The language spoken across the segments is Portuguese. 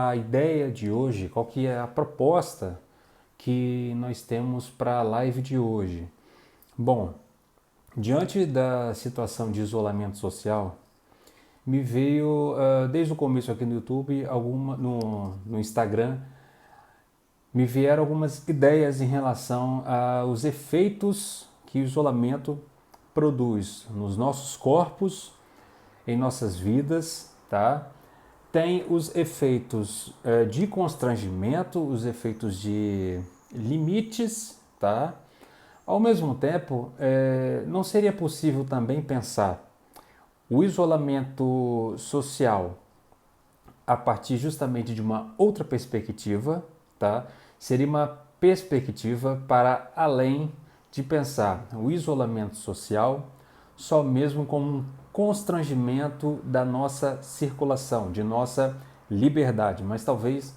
A ideia de hoje, qual que é a proposta que nós temos para a live de hoje? Bom, diante da situação de isolamento social, me veio desde o começo aqui no YouTube, no Instagram, me vieram algumas ideias em relação aos efeitos que o isolamento produz nos nossos corpos, em nossas vidas, tá? Tem os efeitos de constrangimento, os efeitos de limites, tá? Ao mesmo tempo, não seria possível também pensar o isolamento social a partir justamente de uma outra perspectiva, tá? Seria uma perspectiva para além de pensar o isolamento social só mesmo como um constrangimento da nossa circulação, de nossa liberdade, mas talvez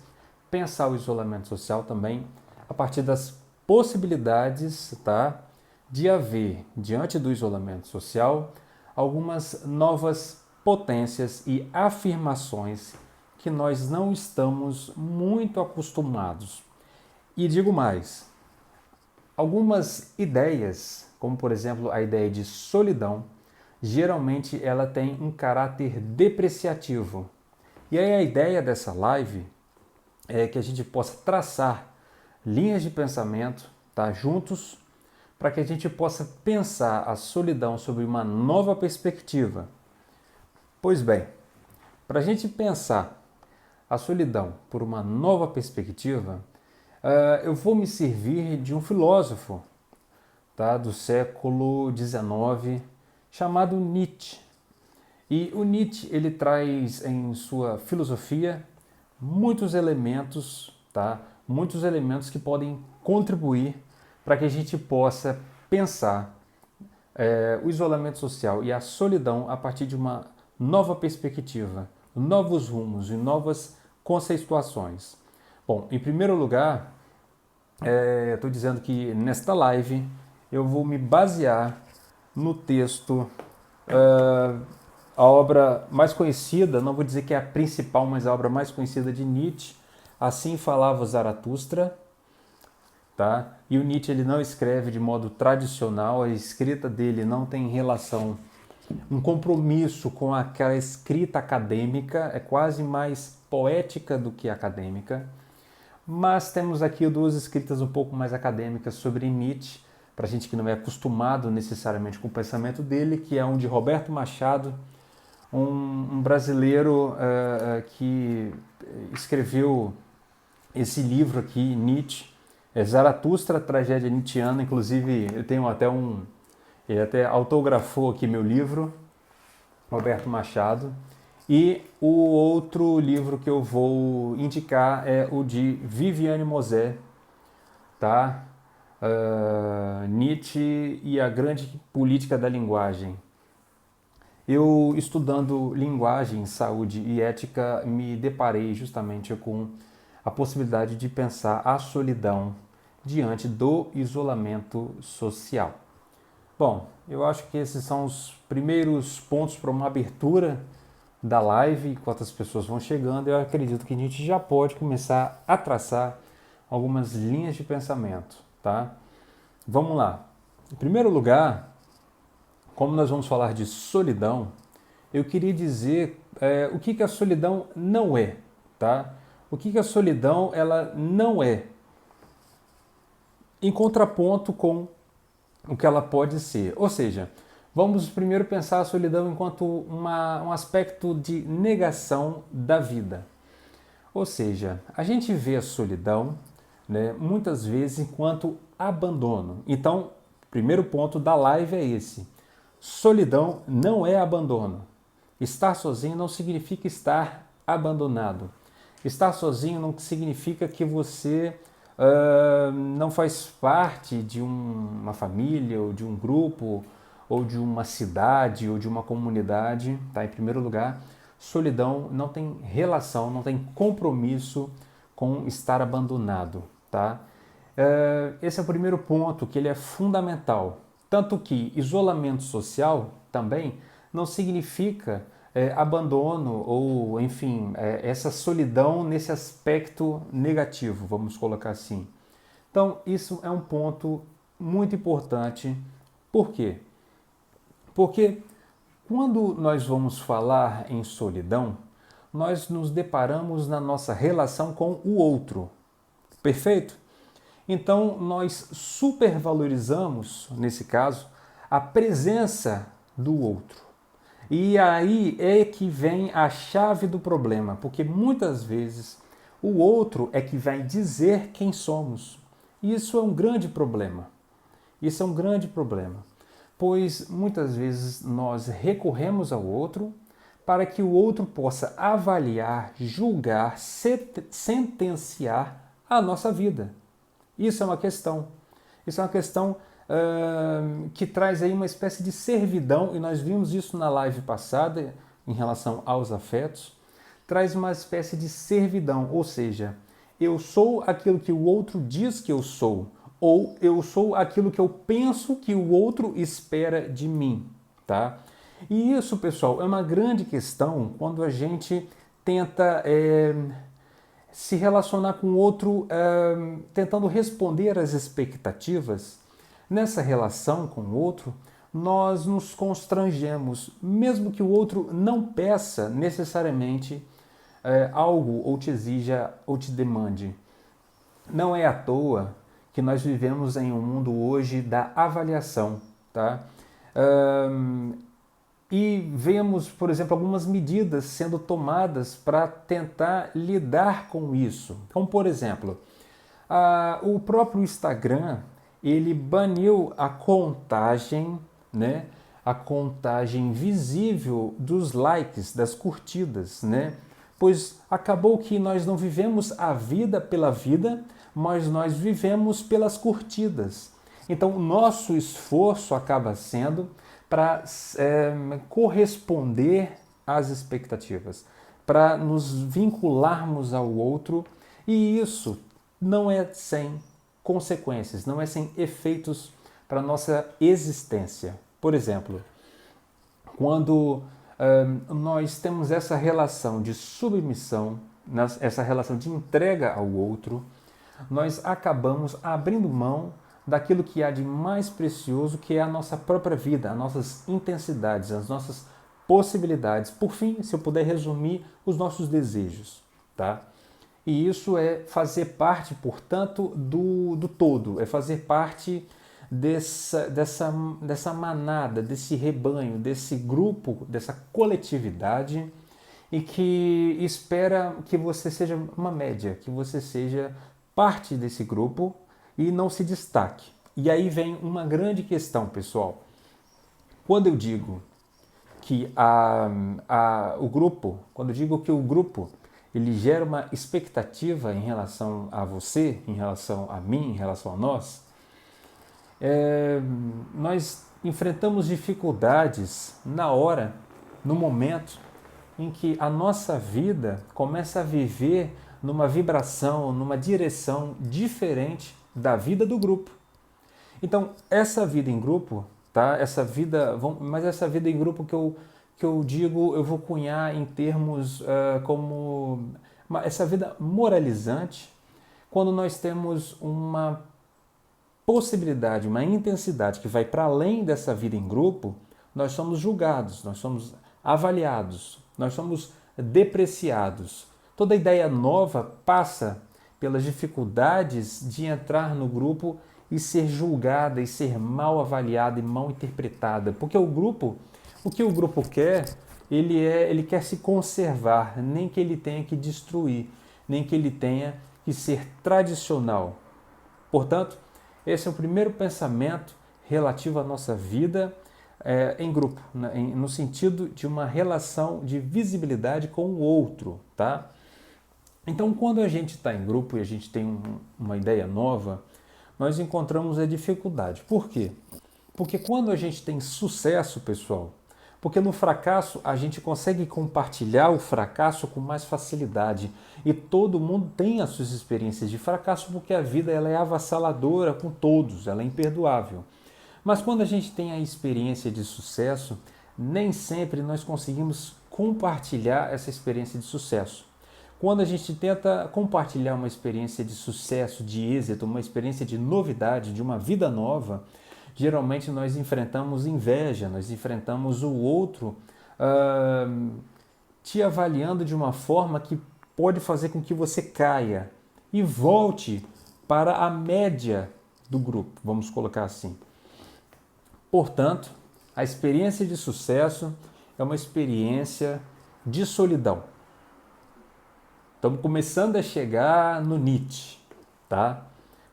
pensar o isolamento social também a partir das possibilidades, tá, de haver, diante do isolamento social, algumas novas potências e afirmações que nós não estamos muito acostumados. E digo mais, algumas ideias, como por exemplo a ideia de solidão, geralmente ela tem um caráter depreciativo. E aí a ideia dessa live é que a gente possa traçar linhas de pensamento, tá, juntos, para que a gente possa pensar a solidão sob uma nova perspectiva. Pois bem, para a gente pensar a solidão por uma nova perspectiva, eu vou me servir de um filósofo, tá, do século XIX, chamado Nietzsche. E o Nietzsche ele traz em sua filosofia muitos elementos, tá, muitos elementos que podem contribuir para que a gente possa pensar o isolamento social e a solidão a partir de uma nova perspectiva, novos rumos e novas conceituações. Bom, em primeiro lugar, estou dizendo que nesta live eu vou me basear no texto, a obra mais conhecida, não vou dizer que é a principal, mas a obra mais conhecida de Nietzsche, Assim Falava Zaratustra, tá? E o Nietzsche ele não escreve de modo tradicional, a escrita dele não tem relação, um compromisso com aquela escrita acadêmica, é quase mais poética do que acadêmica. Mas temos aqui duas escritas um pouco mais acadêmicas sobre Nietzsche, para a gente que não é acostumado necessariamente com o pensamento dele, que é um de Roberto Machado, um brasileiro que escreveu esse livro aqui, Nietzsche, Zaratustra, Tragédia Nietzschiana. Inclusive, eu tenho até ele até autografou aqui meu livro, Roberto Machado. E o outro livro que eu vou indicar é o de Viviane Mosé, tá? Nietzsche e a Grande Política da Linguagem. Eu, estudando linguagem, saúde e ética, me deparei justamente com a possibilidade de pensar a solidão diante do isolamento social. Bom, eu acho que esses são os primeiros pontos para uma abertura da live. Enquanto as pessoas vão chegando, eu acredito que a gente já pode começar a traçar algumas linhas de pensamento, tá? Vamos lá. Em primeiro lugar, como nós vamos falar de solidão, eu queria dizer o que a solidão não é, tá? O que a solidão ela não é, em contraponto com o que ela pode ser. Ou seja, vamos primeiro pensar a solidão enquanto um aspecto de negação da vida. Ou seja, a gente vê a solidão, né, muitas vezes enquanto abandono. Então, o primeiro ponto da live é esse. Solidão não é abandono. Estar sozinho não significa estar abandonado. Estar sozinho não significa que você não faz parte de uma família, ou de um grupo, ou de uma cidade, ou de uma comunidade. Tá? Em primeiro lugar, solidão não tem relação, não tem compromisso com estar abandonado. Tá? Esse é o primeiro ponto, que ele é fundamental. Tanto que isolamento social também não significa abandono ou, enfim, essa solidão nesse aspecto negativo, vamos colocar assim. Então, isso é um ponto muito importante. Por quê? Porque quando nós vamos falar em solidão, nós nos deparamos na nossa relação com o outro. Perfeito? Então, nós supervalorizamos, nesse caso, a presença do outro. E aí é que vem a chave do problema, porque muitas vezes o outro é que vai dizer quem somos. E isso é um grande problema. Isso é um grande problema, pois muitas vezes nós recorremos ao outro para que o outro possa avaliar, julgar, sentenciar a nossa vida. Isso é uma questão. Isso é uma questão que traz aí uma espécie de servidão, e nós vimos isso na live passada em relação aos afetos, traz uma espécie de servidão, ou seja, eu sou aquilo que o outro diz que eu sou, ou eu sou aquilo que eu penso que o outro espera de mim, tá? E isso, pessoal, é uma grande questão quando a gente tenta se relacionar com o outro, tentando responder às expectativas. Nessa relação com o outro, nós nos constrangemos, mesmo que o outro não peça necessariamente algo ou te exija ou te demande. Não é à toa que nós vivemos em um mundo hoje da avaliação, tá? E vemos, por exemplo, algumas medidas sendo tomadas para tentar lidar com isso. Como, por exemplo, o próprio Instagram, ele baniu a contagem, né? A contagem visível dos likes, das curtidas, né? Pois acabou que nós não vivemos a vida pela vida, mas nós vivemos pelas curtidas. Então, o nosso esforço acaba sendo para corresponder às expectativas, para nos vincularmos ao outro, e isso não é sem consequências, não é sem efeitos para a nossa existência. Por exemplo, quando nós temos essa relação de submissão, essa relação de entrega ao outro, nós acabamos abrindo mão daquilo que há de mais precioso, que é a nossa própria vida, as nossas intensidades, as nossas possibilidades. Por fim, se eu puder resumir, os nossos desejos, tá? E isso é fazer parte, portanto, do todo, é fazer parte dessa manada, desse rebanho, desse grupo, dessa coletividade, e que espera que você seja uma média, que você seja parte desse grupo e não se destaque. E aí vem uma grande questão, pessoal. Quando eu digo que o grupo, quando eu digo que o grupo ele gera uma expectativa em relação a você, em relação a mim, em relação a nós, nós enfrentamos dificuldades na hora, no momento em que a nossa vida começa a viver numa vibração, numa direção diferente da vida do grupo. Então, essa vida em grupo, tá? Mas essa vida em grupo que eu digo, eu vou cunhar em termos como essa vida moralizante, quando nós temos uma possibilidade, uma intensidade que vai para além dessa vida em grupo, nós somos julgados, nós somos avaliados, nós somos depreciados. Toda ideia nova passa pelas dificuldades de entrar no grupo e ser julgada e ser mal avaliada e mal interpretada, porque o que o grupo quer, ele quer se conservar, nem que ele tenha que destruir, nem que ele tenha que ser tradicional. Portanto, esse é o primeiro pensamento relativo à nossa vida em grupo, no sentido de uma relação de visibilidade com o outro, tá? Então, quando a gente está em grupo e a gente tem uma ideia nova, nós encontramos a dificuldade. Por quê? Porque quando a gente tem sucesso, pessoal, porque no fracasso a gente consegue compartilhar o fracasso com mais facilidade, e todo mundo tem as suas experiências de fracasso, porque a vida ela é avassaladora com todos, ela é imperdoável. Mas quando a gente tem a experiência de sucesso, nem sempre nós conseguimos compartilhar essa experiência de sucesso. Quando a gente tenta compartilhar uma experiência de sucesso, de êxito, uma experiência de novidade, de uma vida nova, geralmente nós enfrentamos inveja, nós enfrentamos o outro te avaliando de uma forma que pode fazer com que você caia e volte para a média do grupo, vamos colocar assim. Portanto, a experiência de sucesso é uma experiência de solidão. Estamos começando a chegar no Nietzsche, tá?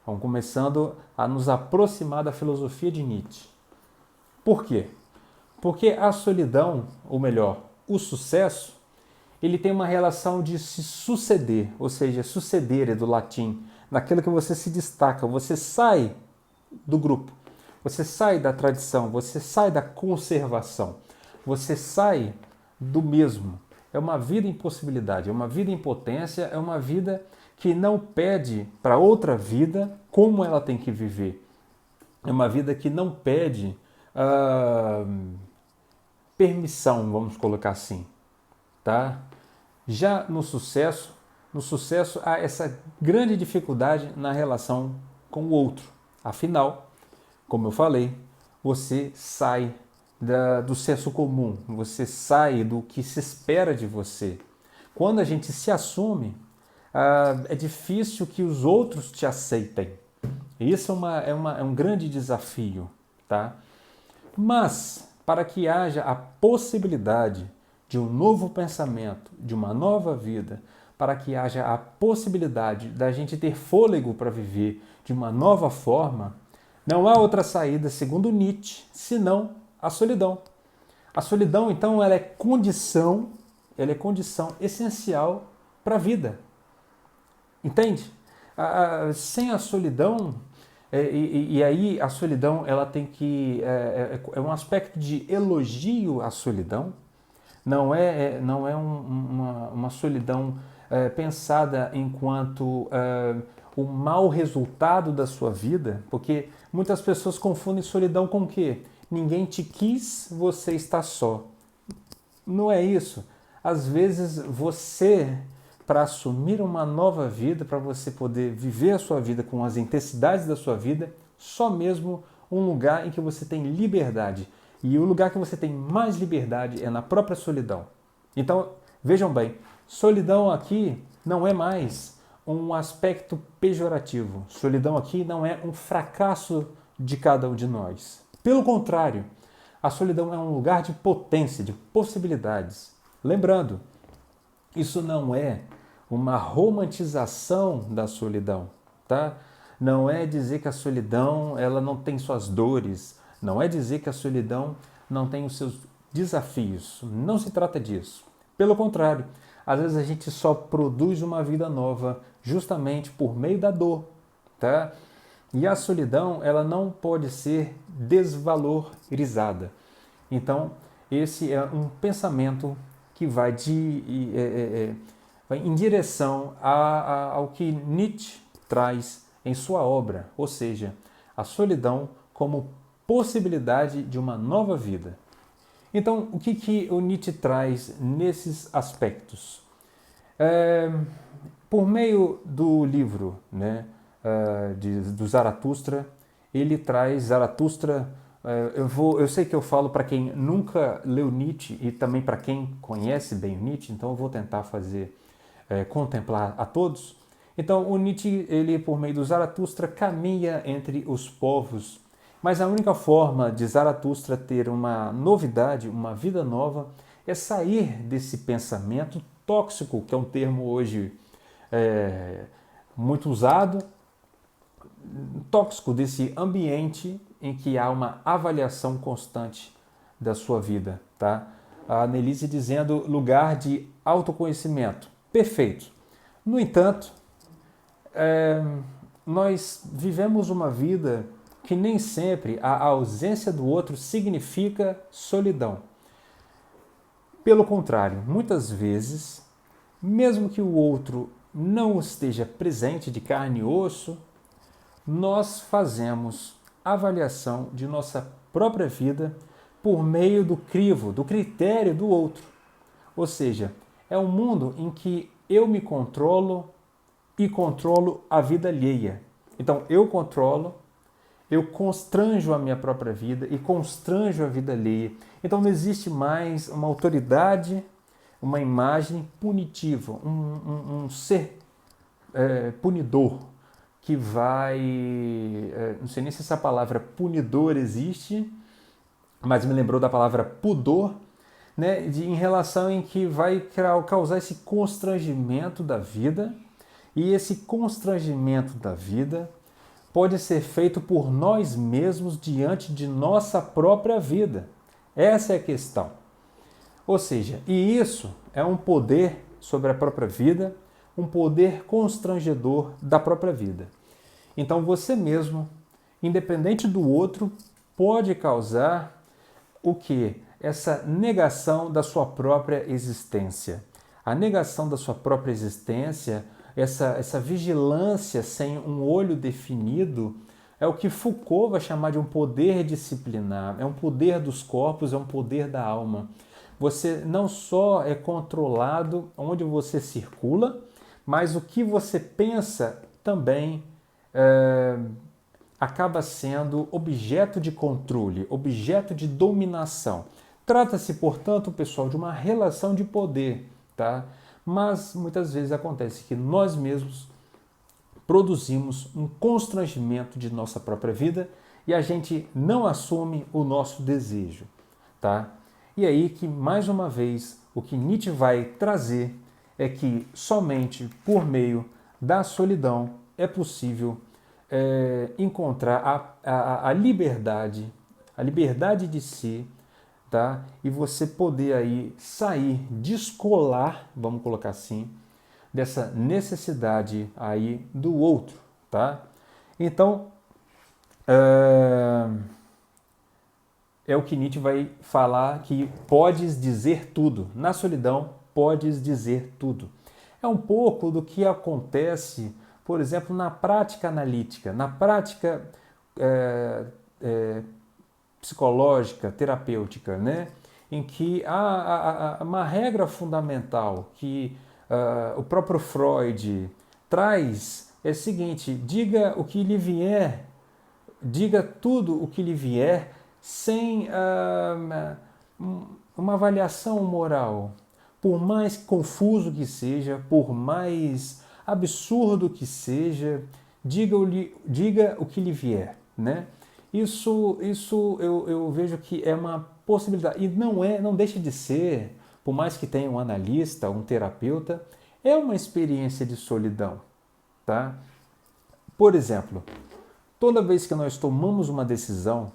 Vamos começando a nos aproximar da filosofia de Nietzsche. Por quê? Porque a solidão, ou melhor, o sucesso, ele tem uma relação de se suceder, ou seja, suceder é do latim, naquilo que você se destaca, você sai do grupo, você sai da tradição, você sai da conservação, você sai do mesmo. É uma vida em possibilidade, é uma vida em potência, é uma vida que não pede para outra vida como ela tem que viver. É uma vida que não pede permissão, vamos colocar assim, tá? Já no sucesso há essa grande dificuldade na relação com o outro. Afinal, como eu falei, você sai do senso comum, você sai do que se espera de você. Quando a gente se assume, é difícil que os outros te aceitem. Isso é um grande desafio, tá? Mas, para que haja a possibilidade de um novo pensamento, de uma nova vida, para que haja a possibilidade da gente ter fôlego para viver de uma nova forma, não há outra saída, segundo Nietzsche, senão a solidão. A solidão, então, ela é condição essencial para a vida. Entende? Sem a solidão, e aí a solidão ela tem que é um aspecto de elogio à solidão. Não é uma solidão pensada enquanto o mau resultado da sua vida, porque muitas pessoas confundem solidão com o quê? Ninguém te quis, você está só. Não é isso. Às vezes você, para assumir uma nova vida, para você poder viver a sua vida com as intensidades da sua vida, só mesmo um lugar em que você tem liberdade. E o lugar que você tem mais liberdade é na própria solidão. Então, vejam bem, solidão aqui não é mais um aspecto pejorativo. Solidão aqui não é um fracasso de cada um de nós. Pelo contrário, a solidão é um lugar de potência, de possibilidades. Lembrando, isso não é uma romantização da solidão, tá? Não é dizer que a solidão ela não tem suas dores, não é dizer que a solidão não tem os seus desafios. Não se trata disso. Pelo contrário, às vezes a gente só produz uma vida nova justamente por meio da dor, tá? E a solidão, ela não pode ser desvalorizada. Então, esse é um pensamento que vai em direção ao que Nietzsche traz em sua obra, ou seja, a solidão como possibilidade de uma nova vida. Então, o que o Nietzsche traz nesses aspectos? Por meio do livro, né, do Zaratustra, ele traz Zaratustra. Eu sei que eu falo para quem nunca leu Nietzsche e também para quem conhece bem o Nietzsche, então eu vou tentar contemplar a todos. Então, o Nietzsche, ele por meio do Zaratustra, caminha entre os povos, mas a única forma de Zaratustra ter uma novidade, uma vida nova, é sair desse pensamento tóxico, que é um termo hoje muito usado, tóxico, desse ambiente em que há uma avaliação constante da sua vida, tá? A Annelise dizendo lugar de autoconhecimento. Perfeito. No entanto, nós vivemos uma vida que nem sempre a ausência do outro significa solidão. Pelo contrário, muitas vezes, mesmo que o outro não esteja presente de carne e osso, nós fazemos avaliação de nossa própria vida por meio do crivo, do critério do outro. Ou seja, é um mundo em que eu me controlo e controlo a vida alheia. Então, eu controlo, eu constranjo a minha própria vida e constranjo a vida alheia. Então, não existe mais uma autoridade, uma imagem punitiva, um ser punidor que vai... não sei nem se essa palavra punidor existe, mas me lembrou da palavra pudor, né, em relação em que vai causar esse constrangimento da vida, e esse constrangimento da vida pode ser feito por nós mesmos diante de nossa própria vida. Essa é a questão. Ou seja, e isso é um poder sobre a própria vida, um poder constrangedor da própria vida. Então você mesmo, independente do outro, pode causar o quê? Essa negação da sua própria existência. A negação da sua própria existência, essa vigilância sem um olho definido, é o que Foucault vai chamar de um poder disciplinar, é um poder dos corpos, é um poder da alma. Você não só é controlado onde você circula, mas o que você pensa também acaba sendo objeto de controle, objeto de dominação. Trata-se, portanto, pessoal, de uma relação de poder, tá? Mas muitas vezes acontece que nós mesmos produzimos um constrangimento de nossa própria vida e a gente não assume o nosso desejo, tá? E aí que, mais uma vez, o que Nietzsche vai trazer é que somente por meio da solidão é possível encontrar a liberdade de si, tá? E você poder aí sair, descolar, vamos colocar assim, dessa necessidade aí do outro, tá? Então, é o que Nietzsche vai falar, que podes dizer tudo. Na solidão, podes dizer tudo. É um pouco do que acontece, por exemplo, na prática analítica, na prática psicológica, terapêutica, né? Em que há uma regra fundamental que o próprio Freud traz, é o seguinte: diga o que lhe vier, diga tudo o que lhe vier, sem uma avaliação moral. Por mais confuso que seja, por mais absurdo que seja, diga o que lhe vier, né? Isso eu vejo que é uma possibilidade, e não deixa de ser, por mais que tenha um analista, um terapeuta, é uma experiência de solidão, tá? Por exemplo, toda vez que nós tomamos uma decisão,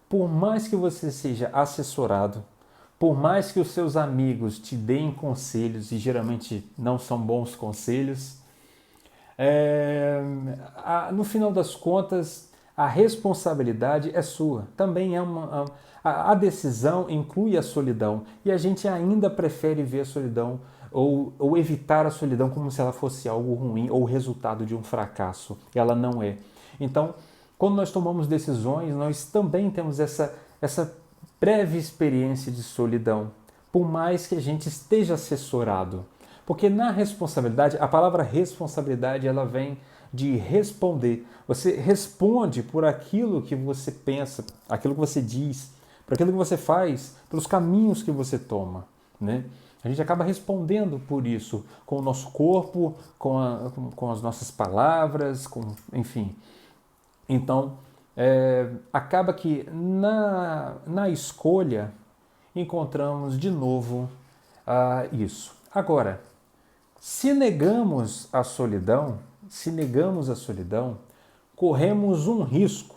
por mais que você seja assessorado, por mais que os seus amigos te deem conselhos, e geralmente não são bons conselhos, no final das contas, a responsabilidade é sua. Também a decisão inclui a solidão, e a gente ainda prefere ver a solidão ou evitar a solidão como se ela fosse algo ruim ou resultado de um fracasso. Ela não é. Então, quando nós tomamos decisões, nós também temos essa breve experiência de solidão, por mais que a gente esteja assessorado. Porque na responsabilidade, a palavra responsabilidade, ela vem de responder. Você responde por aquilo que você pensa, aquilo que você diz, por aquilo que você faz, pelos caminhos que você toma, né? A gente acaba respondendo por isso, com o nosso corpo, com as nossas palavras, enfim. Então, acaba que na escolha encontramos de novo isso. Agora, se negamos a solidão, corremos um risco,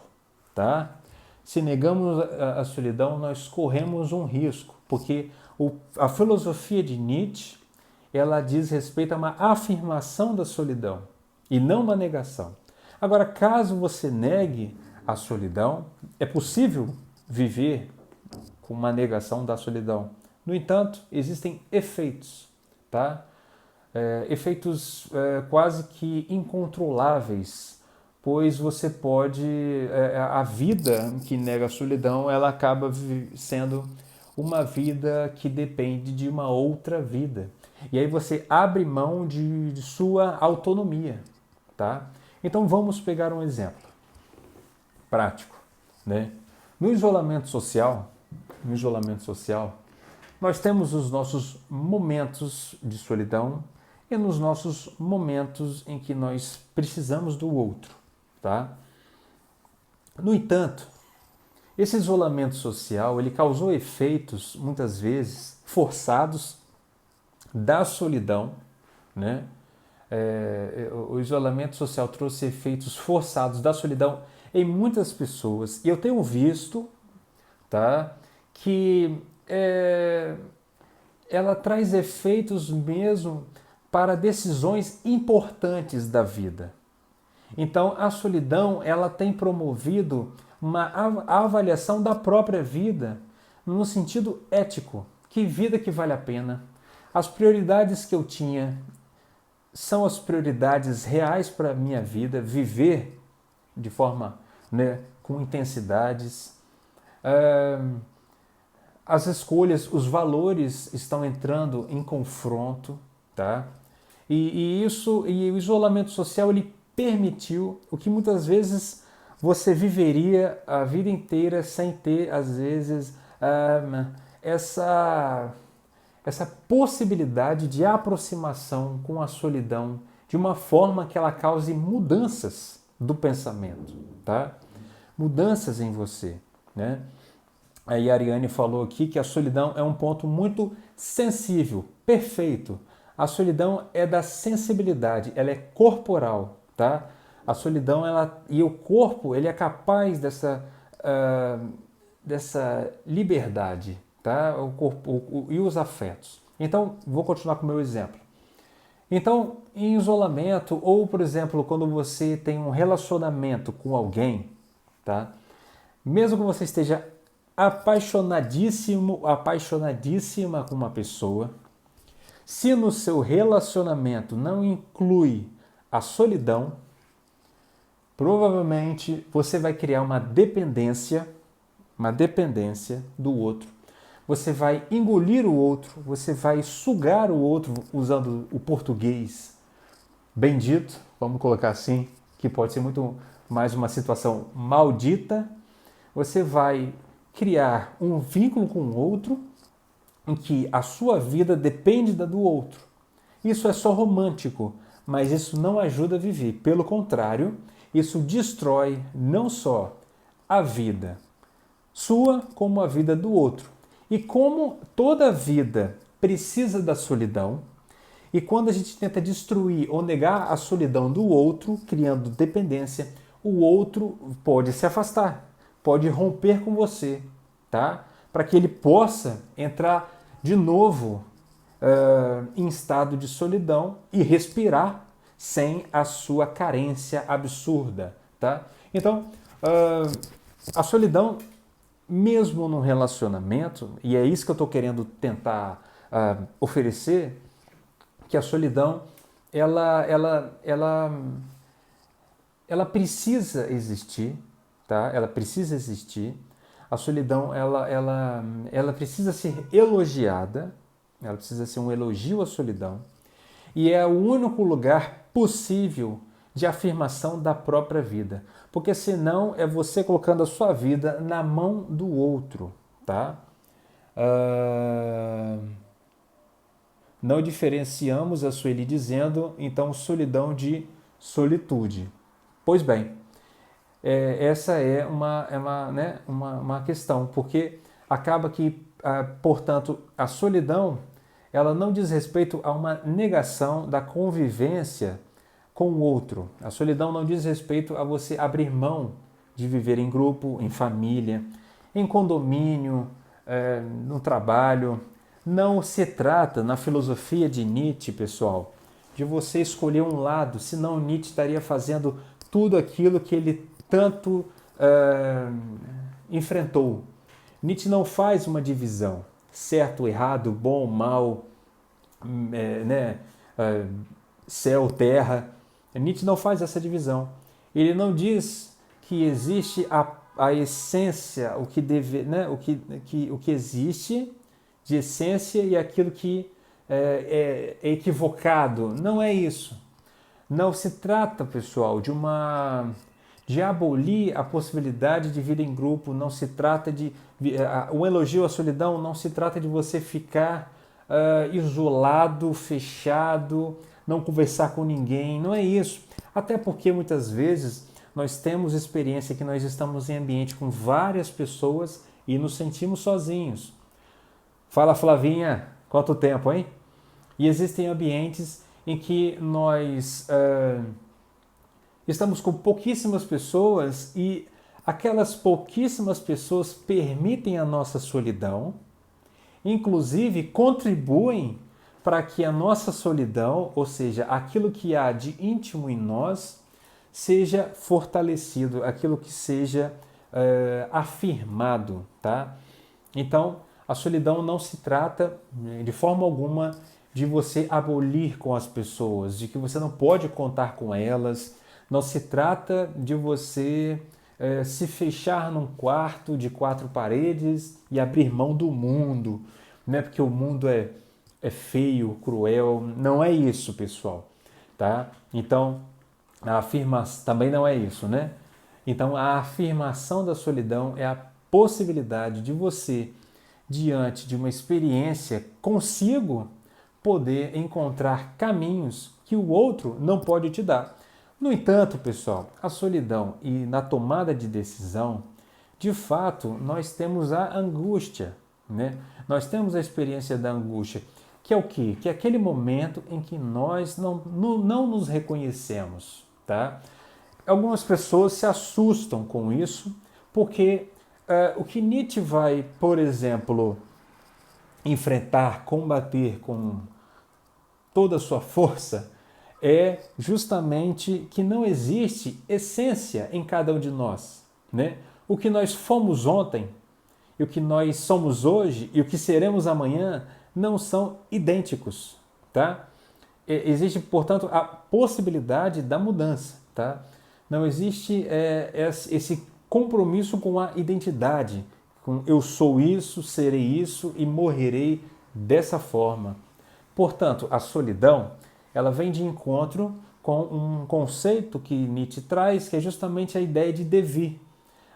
tá? Se negamos a solidão, nós corremos um risco, porque a filosofia de Nietzsche, ela diz respeito a uma afirmação da solidão e não uma negação. Agora, caso você negue a solidão, é possível viver com uma negação da solidão. No entanto, existem efeitos, tá? Efeitos quase que incontroláveis, pois você pode... a vida que nega a solidão, ela acaba sendo uma vida que depende de uma outra vida. E aí você abre mão de sua autonomia, tá? Então vamos pegar um exemplo prático, né? No isolamento social, nós temos os nossos momentos de solidão e nos nossos momentos em que nós precisamos do outro, tá? No entanto, esse isolamento social, ele causou efeitos, muitas vezes, forçados da solidão, né? O isolamento social trouxe efeitos forçados da solidão em muitas pessoas. E eu tenho visto, tá, que ela traz efeitos mesmo para decisões importantes da vida. Então, a solidão, ela tem promovido uma avaliação da própria vida no sentido ético. Que vida que vale a pena? As prioridades que eu tinha são as prioridades reais para a minha vida, viver de forma, né, com intensidades. As escolhas, os valores estão entrando em confronto, tá? E o isolamento social, ele permitiu o que muitas vezes você viveria a vida inteira sem ter, às vezes, essa possibilidade de aproximação com a solidão de uma forma que ela cause mudanças do pensamento, tá? Mudanças em você, né? A Ariane falou aqui que a solidão é um ponto muito sensível, perfeito. A solidão é da sensibilidade, ela é corporal, tá? A solidão, e o corpo, ele é capaz dessa liberdade, tá? O corpo e os afetos. Então, vou continuar com o meu exemplo. Então, em isolamento, ou, por exemplo, quando você tem um relacionamento com alguém, tá? Mesmo que você esteja apaixonadíssima com uma pessoa, se no seu relacionamento não inclui a solidão, provavelmente você vai criar uma dependência do outro. Você vai engolir o outro, você vai sugar o outro, usando o português bendito, vamos colocar assim, que pode ser muito mais uma situação maldita. Você vai criar um vínculo com o outro em que a sua vida depende da do outro. Isso é só romântico, mas isso não ajuda a viver. Pelo contrário, isso destrói não só a vida sua, como a vida do outro. E como toda vida precisa da solidão, e quando a gente tenta destruir ou negar a solidão do outro, criando dependência, o outro pode se afastar, pode romper com você, tá? Para que ele possa entrar de novo em estado de solidão e respirar sem a sua carência absurda, tá? Então, a solidão, mesmo no relacionamento, e é isso que eu estou querendo tentar oferecer, que a solidão, ela precisa existir, tá? Ela precisa existir. A solidão, ela precisa ser elogiada, ela precisa ser um elogio à solidão, e é o único lugar possível de afirmação da própria vida, porque senão é você colocando a sua vida na mão do outro, tá? Não diferenciamos, a Sueli dizendo, então, solidão de solitude. Pois bem, essa é uma questão, porque acaba que, portanto, a solidão, ela não diz respeito a uma negação da convivência com o outro. A solidão não diz respeito a você abrir mão de viver em grupo, em família, em condomínio, no trabalho. Não se trata, na filosofia de Nietzsche, pessoal, de você escolher um lado, senão Nietzsche estaria fazendo tudo aquilo que ele tanto enfrentou. Nietzsche não faz uma divisão, certo, errado, bom, mal, céu, terra. Nietzsche não faz essa divisão. Ele não diz que existe a a essência, o que deve, né, o que existe de essência e aquilo que é equivocado. Não é isso. Não se trata, pessoal, de abolir a possibilidade de vida em grupo. Não se trata de um elogio à solidão. Não se trata de você ficar isolado, fechado, não conversar com ninguém. Não é isso. Até porque muitas vezes nós temos experiência que nós estamos em ambiente com várias pessoas e nos sentimos sozinhos. Fala, Flavinha, quanto tempo, hein? E existem ambientes em que nós estamos com pouquíssimas pessoas e aquelas pouquíssimas pessoas permitem a nossa solidão, inclusive contribuem para que a nossa solidão, ou seja, aquilo que há de íntimo em nós, seja fortalecido, aquilo que seja afirmado, tá? Então, a solidão não se trata de forma alguma de você abolir com as pessoas, de que você não pode contar com elas. Não se trata de você se fechar num quarto de 4 paredes e abrir mão do mundo, né? Porque o mundo é feio, cruel. Não é isso, pessoal, tá? Então, a afirmação também não é isso, né? Então, a afirmação da solidão é a possibilidade de você, diante de uma experiência consigo, poder encontrar caminhos que o outro não pode te dar. No entanto, pessoal, a solidão e na tomada de decisão, de fato, nós temos a angústia, né? Nós temos a experiência da angústia, que é o quê? Que é aquele momento em que nós não nos reconhecemos, tá? Algumas pessoas se assustam com isso, porque o que Nietzsche vai, por exemplo, enfrentar, combater com toda a sua força, é justamente que não existe essência em cada um de nós, né? O que nós fomos ontem, e o que nós somos hoje, e o que seremos amanhã, não são idênticos, tá? Existe, portanto, a possibilidade da mudança, tá? Não existe esse compromisso com a identidade, com eu sou isso, serei isso e morrerei dessa forma. Portanto, a solidão, ela vem de encontro com um conceito que Nietzsche traz, que é justamente a ideia de devir,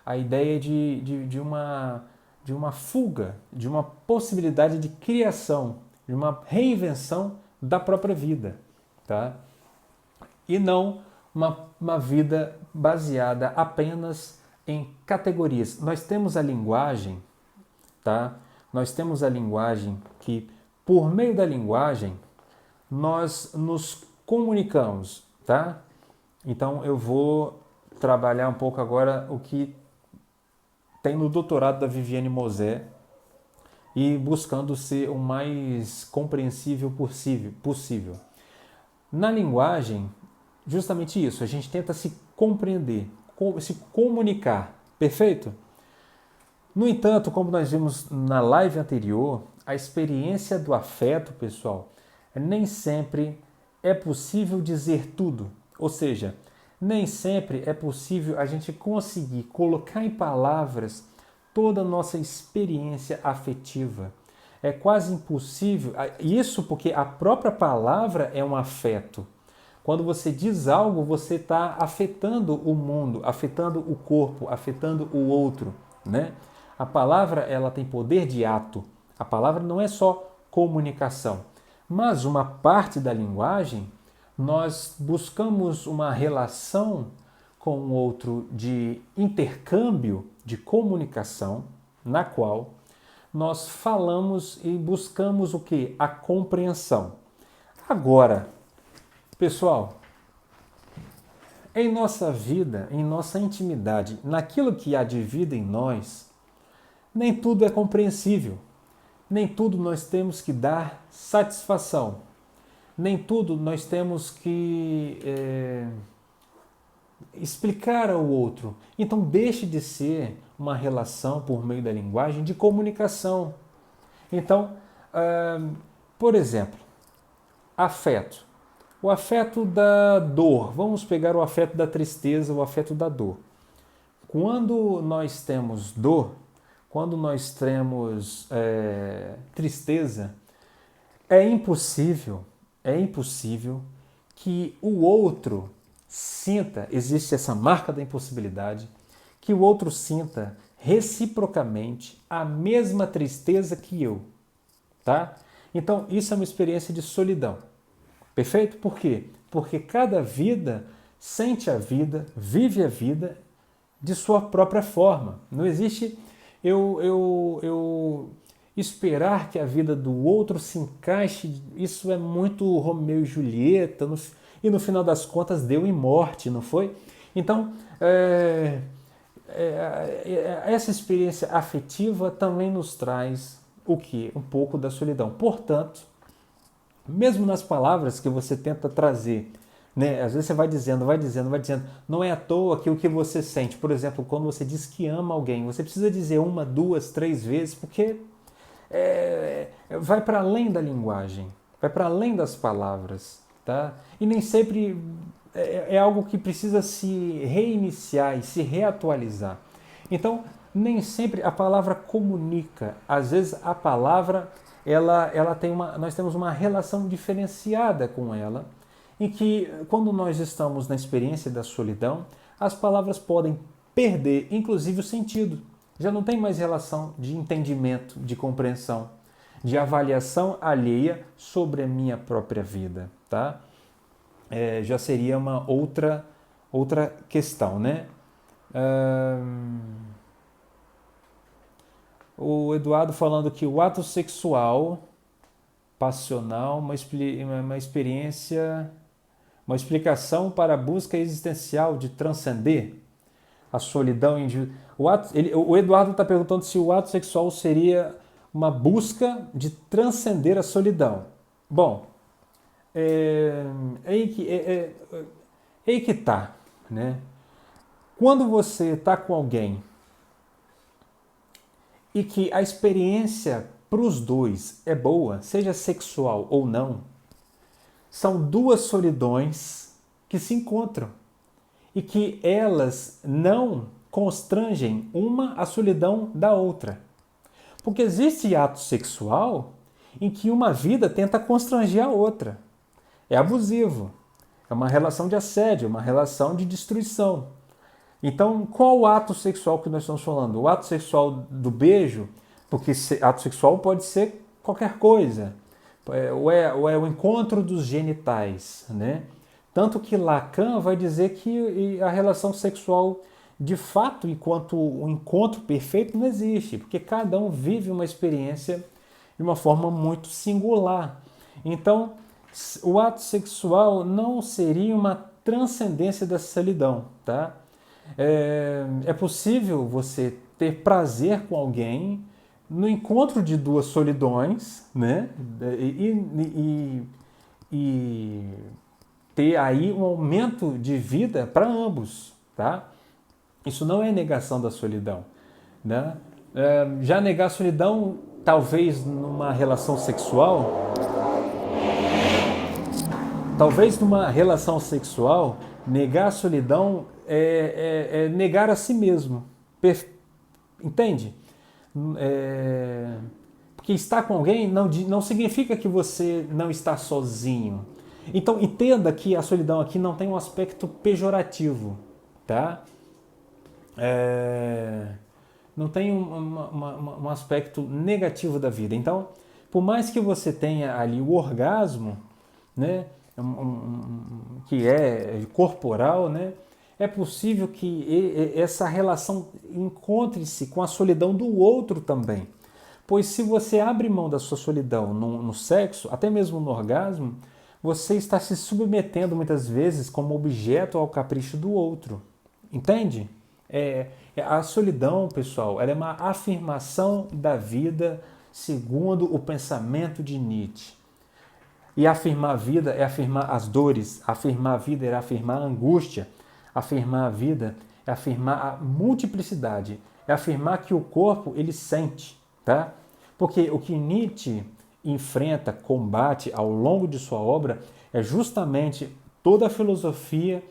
a ideia de uma fuga, de uma possibilidade de criação, de uma reinvenção da própria vida, tá? E não uma vida baseada apenas em categorias. Nós temos a linguagem, tá? Nós temos a linguagem que, por meio da linguagem, nós nos comunicamos, tá? Então eu vou trabalhar um pouco agora o que tem no doutorado da Viviane Mosé e buscando ser o mais compreensível possível. Na linguagem, justamente isso, a gente tenta se compreender, se comunicar, perfeito? No entanto, como nós vimos na live anterior, a experiência do afeto, pessoal, nem sempre é possível dizer tudo. Ou seja, nem sempre é possível a gente conseguir colocar em palavras toda a nossa experiência afetiva. É quase impossível, isso porque a própria palavra é um afeto. Quando você diz algo, você está afetando o mundo, afetando o corpo, afetando o outro, né? A palavra, ela tem poder de ato. A palavra não é só comunicação. Mas uma parte da linguagem, nós buscamos uma relação com o outro de intercâmbio, de comunicação, na qual nós falamos e buscamos o quê? A compreensão. Agora, pessoal, em nossa vida, em nossa intimidade, naquilo que há de vida em nós, nem tudo é compreensível. Nem tudo nós temos que dar satisfação. Nem tudo nós temos que explicar ao outro. Então deixe de ser uma relação por meio da linguagem de comunicação. Então, por exemplo, afeto. O afeto da dor. Vamos pegar o afeto da tristeza, o afeto da dor. quando nós temos dor, quando nós temos tristeza, é impossível que o outro sinta, existe essa marca da impossibilidade, que o outro sinta reciprocamente a mesma tristeza que eu, tá? Então, isso é uma experiência de solidão. Perfeito? Por quê? Porque cada vida sente a vida, vive a vida de sua própria forma. Não existe eu esperar que a vida do outro se encaixe. Isso é muito Romeu e Julieta, e no final das contas deu em morte, não foi? Então, essa experiência afetiva também nos traz o quê? Um pouco da solidão. Portanto, mesmo nas palavras que você tenta trazer, né? Às vezes você vai dizendo, não é à toa que o que você sente, por exemplo, quando você diz que ama alguém, você precisa dizer 1, 2, 3 vezes, porque vai para além da linguagem, vai para além das palavras, tá? E nem sempre é algo que precisa se reiniciar e se reatualizar. Então, nem sempre a palavra comunica. Às vezes a palavra nós temos uma relação diferenciada com ela, em que quando nós estamos na experiência da solidão, as palavras podem perder, inclusive, o sentido. Já não tem mais relação de entendimento, de compreensão, de avaliação alheia sobre a minha própria vida, tá? Já seria uma outra questão, né? O Eduardo falando que o ato sexual passional, uma experiência, uma explicação para a busca existencial de transcender a solidão individual. O Eduardo está perguntando se o ato sexual seria uma busca de transcender a solidão. Bom, aí que tá, né? Quando você está com alguém e que a experiência para os dois é boa, seja sexual ou não, são duas solidões que se encontram e que elas não constrangem uma a solidão da outra. Porque existe ato sexual em que uma vida tenta constranger a outra. É abusivo, é uma relação de assédio, uma relação de destruição. Então, qual o ato sexual que nós estamos falando? O ato sexual do beijo, porque ato sexual pode ser qualquer coisa, ou é o encontro dos genitais, né? Tanto que Lacan vai dizer que a relação sexual, de fato, enquanto o encontro perfeito, não existe, porque cada um vive uma experiência de uma forma muito singular. Então, o ato sexual não seria uma transcendência da solidão, tá? É possível você ter prazer com alguém no encontro de duas solidões, né? E ter aí um aumento de vida para ambos, tá? Isso não é negação da solidão, né? Já negar a solidão, talvez numa relação sexual, negar a solidão é negar a si mesmo. Entende? Porque estar com alguém não significa que você não está sozinho. Então entenda que a solidão aqui não tem um aspecto pejorativo, tá? Não tem um aspecto negativo da vida. Então, por mais que você tenha ali o orgasmo, né, que é corporal, né, é possível que essa relação encontre-se com a solidão do outro também. Pois se você abre mão da sua solidão no sexo, até mesmo no orgasmo, você está se submetendo muitas vezes como objeto ao capricho do outro. Entende? A solidão, pessoal, ela é uma afirmação da vida segundo o pensamento de Nietzsche. E afirmar a vida é afirmar as dores, afirmar a vida é afirmar a angústia, afirmar a vida é afirmar a multiplicidade, é afirmar que o corpo ele sente, tá? Porque o que Nietzsche enfrenta, combate ao longo de sua obra é justamente toda a filosofia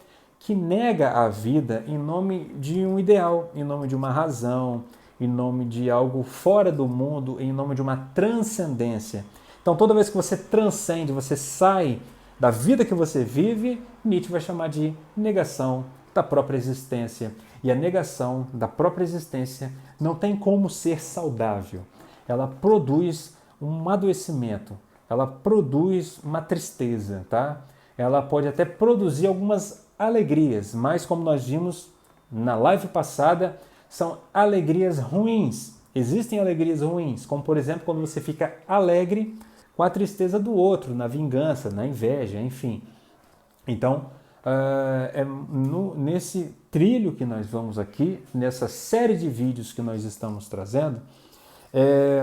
que nega a vida em nome de um ideal, em nome de uma razão, em nome de algo fora do mundo, em nome de uma transcendência. Então, toda vez que você transcende, você sai da vida que você vive, Nietzsche vai chamar de negação da própria existência. E a negação da própria existência não tem como ser saudável. Ela produz um adoecimento, ela produz uma tristeza, tá? Ela pode até produzir algumas alegrias, mas como nós vimos na live passada, são alegrias ruins. Existem alegrias ruins, como por exemplo quando você fica alegre com a tristeza do outro, na vingança, na inveja, enfim. Então, nesse trilho que nós vamos aqui, nessa série de vídeos que nós estamos trazendo,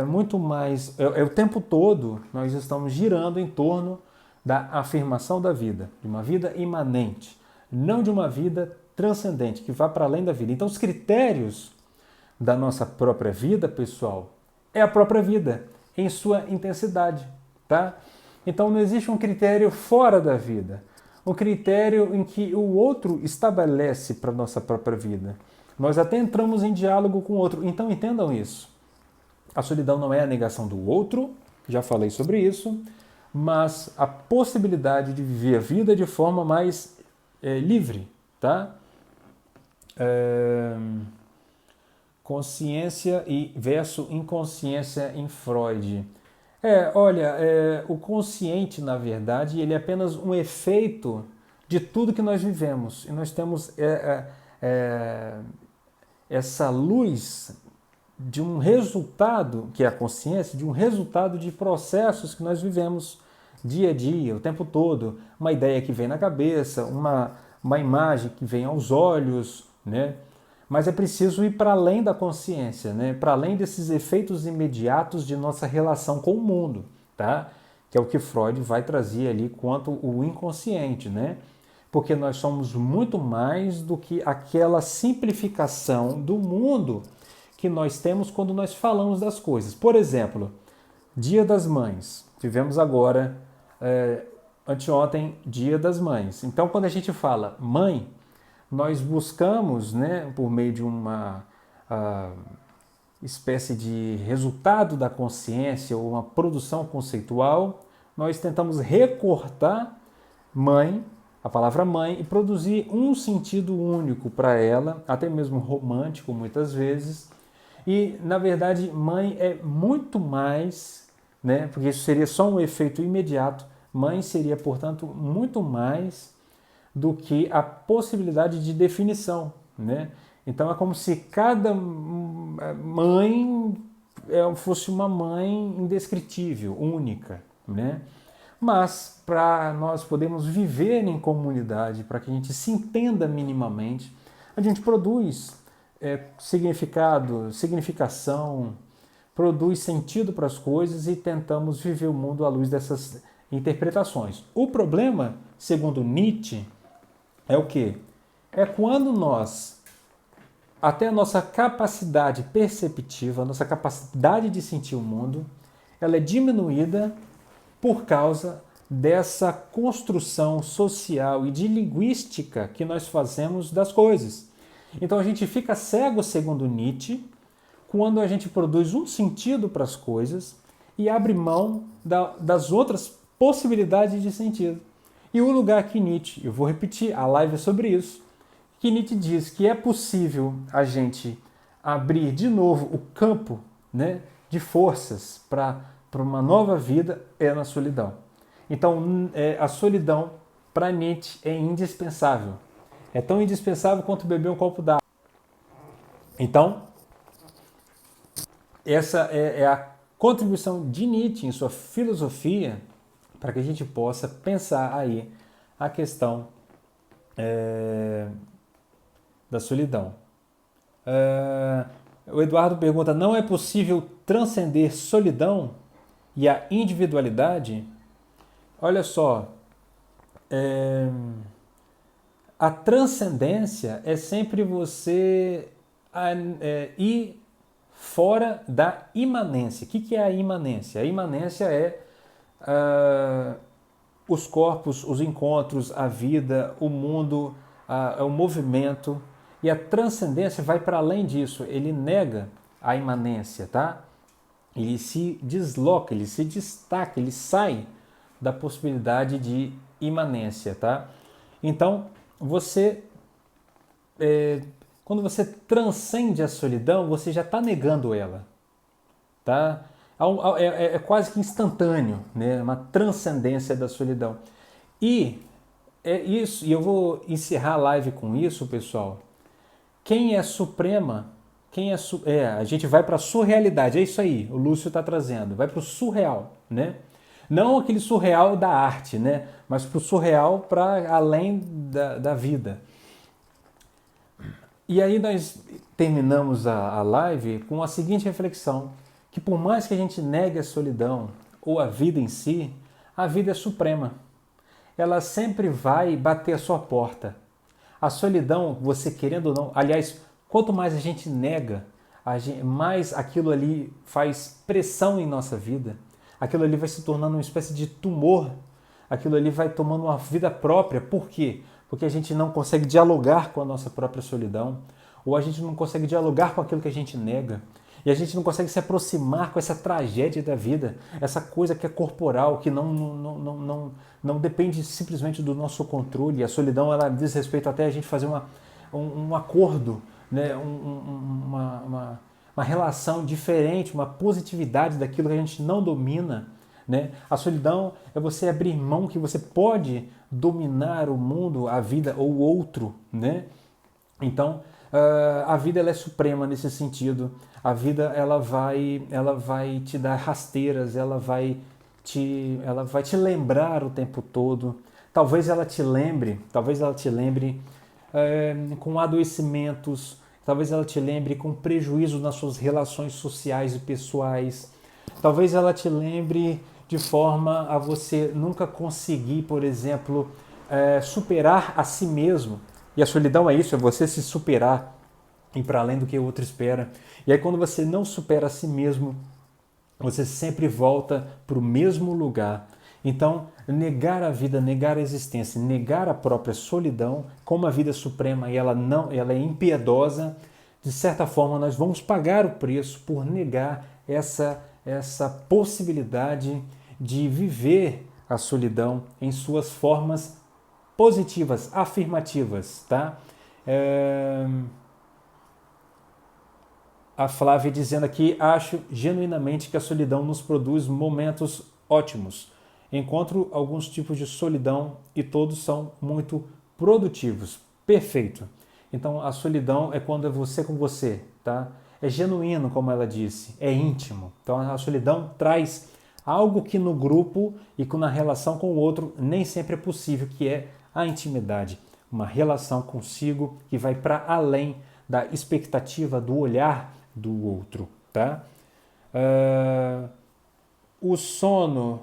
muito mais, o tempo todo nós estamos girando em torno da afirmação da vida, de uma vida imanente, não de uma vida transcendente, que vá para além da vida. Então, os critérios da nossa própria vida, pessoal, é a própria vida, em sua intensidade, tá? Então, não existe um critério fora da vida, um critério em que o outro estabelece para a nossa própria vida. Nós até entramos em diálogo com o outro, então entendam isso. A solidão não é a negação do outro, já falei sobre isso, mas a possibilidade de viver a vida de forma mais livre, tá? Consciência versus inconsciência em Freud. O consciente, na verdade, ele é apenas um efeito de tudo que nós vivemos. E nós temos essa luz de um resultado, que é a consciência, de um resultado de processos que nós vivemos dia a dia, o tempo todo. Uma ideia que vem na cabeça, uma imagem que vem aos olhos, né? Mas é preciso ir para além da consciência, né? Para além desses efeitos imediatos de nossa relação com o mundo, tá? Que é o que Freud vai trazer ali quanto o inconsciente, né? Porque nós somos muito mais do que aquela simplificação do mundo que nós temos quando nós falamos das coisas. Por exemplo, Dia das Mães. Tivemos agora, anteontem, Dia das Mães. Então, quando a gente fala mãe, nós buscamos, né, por meio de uma espécie de resultado da consciência ou uma produção conceitual, nós tentamos recortar mãe, a palavra mãe, e produzir um sentido único para ela, até mesmo romântico muitas vezes. E, na verdade, mãe é muito mais, né, porque isso seria só um efeito imediato, mãe seria, portanto, muito mais do que a possibilidade de definição, né? Então é como se cada mãe fosse uma mãe indescritível, única, né? Mas para nós podermos viver em comunidade, para que a gente se entenda minimamente, a gente produz significado, significação, produz sentido para as coisas e tentamos viver o mundo à luz dessas interpretações. O problema, segundo Nietzsche, é o quê? É quando até a nossa capacidade perceptiva, a nossa capacidade de sentir o mundo, ela é diminuída por causa dessa construção social e de linguística que nós fazemos das coisas. Então a gente fica cego, segundo Nietzsche, quando a gente produz um sentido para as coisas e abre mão das outras possibilidades de sentido. E o lugar que Nietzsche, eu vou repetir, a live é sobre isso, que Nietzsche diz que é possível a gente abrir de novo o campo, né, de forças para uma nova vida é na solidão. Então, a solidão, para Nietzsche, é indispensável. É tão indispensável quanto beber um copo d'água. Então, essa é a contribuição de Nietzsche em sua filosofia para que a gente possa pensar aí a questão da solidão. O Eduardo pergunta, não é possível transcender solidão e a individualidade? Olha só, a transcendência é sempre você ir fora da imanência. O que é a imanência? A imanência é os corpos, os encontros, a vida, o mundo, o movimento, e a transcendência vai para além disso, ele nega a imanência, tá? Ele se desloca, ele se destaca, ele sai da possibilidade de imanência, tá? Então, quando você transcende a solidão, você já está negando ela, tá? É quase que instantâneo, né? Uma transcendência da solidão. E é isso, e eu vou encerrar a live com isso, pessoal. Quem é suprema, a gente vai para a surrealidade, é isso aí, o Lúcio está trazendo, vai para o surreal, né? Não aquele surreal da arte, né? Mas para o surreal para além da vida. E aí nós terminamos a live com a seguinte reflexão, que por mais que a gente negue a solidão ou a vida em si, a vida é suprema. Ela sempre vai bater a sua porta. A solidão, você querendo ou não, aliás, quanto mais a gente nega, mais aquilo ali faz pressão em nossa vida. Aquilo ali vai se tornando uma espécie de tumor. Aquilo ali vai tomando uma vida própria. Por quê? Porque a gente não consegue dialogar com a nossa própria solidão, ou a gente não consegue dialogar com aquilo que a gente nega, e a gente não consegue se aproximar com essa tragédia da vida, essa coisa que é corporal, que não depende simplesmente do nosso controle. A solidão, ela diz respeito até a gente fazer um acordo, né? Uma relação diferente, uma positividade daquilo que a gente não domina, né? A solidão é você abrir mão que você pode dominar o mundo, a vida ou o outro, né? Então, a vida ela é suprema nesse sentido. A vida ela vai te dar rasteiras, ela vai te lembrar o tempo todo. Talvez ela te lembre com adoecimentos, talvez ela te lembre com prejuízo nas suas relações sociais e pessoais. Talvez ela te lembre de forma a você nunca conseguir, por exemplo, superar a si mesmo. E a solidão é isso, é você se superar, ir para além do que o outro espera. E aí quando você não supera a si mesmo, você sempre volta para o mesmo lugar. Então, negar a vida, negar a existência, negar a própria solidão, como a vida suprema e ela é impiedosa, de certa forma nós vamos pagar o preço por negar essa possibilidade de viver a solidão em suas formas positivas, afirmativas, tá? A Flávia dizendo aqui, acho genuinamente que a solidão nos produz momentos ótimos. Encontro alguns tipos de solidão e todos são muito produtivos. Perfeito. Então a solidão é quando é você com você, tá? É genuíno, como ela disse, é íntimo. Então a solidão traz algo que no grupo e na relação com o outro nem sempre é possível, que é a intimidade. Uma relação consigo que vai para além da expectativa, do olhar do outro, tá? O sono,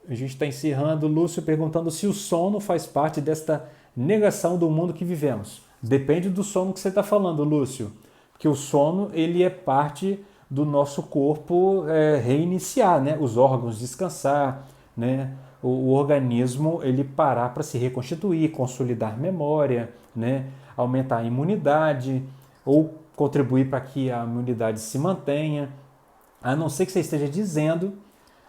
a gente está encerrando, Lúcio perguntando se o sono faz parte desta negação do mundo que vivemos. Depende do sono que você está falando, Lúcio, porque o sono ele é parte do nosso corpo reiniciar, né? Os órgãos descansar, né? O organismo ele parar para se reconstituir, consolidar memória, né? Aumentar a imunidade ou contribuir para que a imunidade se mantenha, a não ser que você esteja dizendo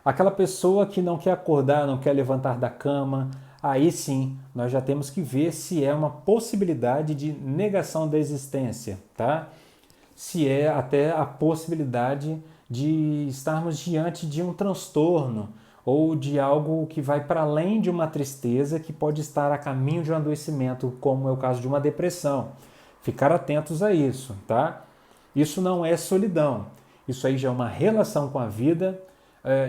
aquela pessoa que não quer acordar, não quer levantar da cama, aí sim nós já temos que ver se é uma possibilidade de negação da existência, tá? Se é até a possibilidade de estarmos diante de um transtorno ou de algo que vai para além de uma tristeza que pode estar a caminho de um adoecimento, como é o caso de uma depressão. Ficar atentos a isso, tá? Isso não é solidão. Isso aí já é uma relação com a vida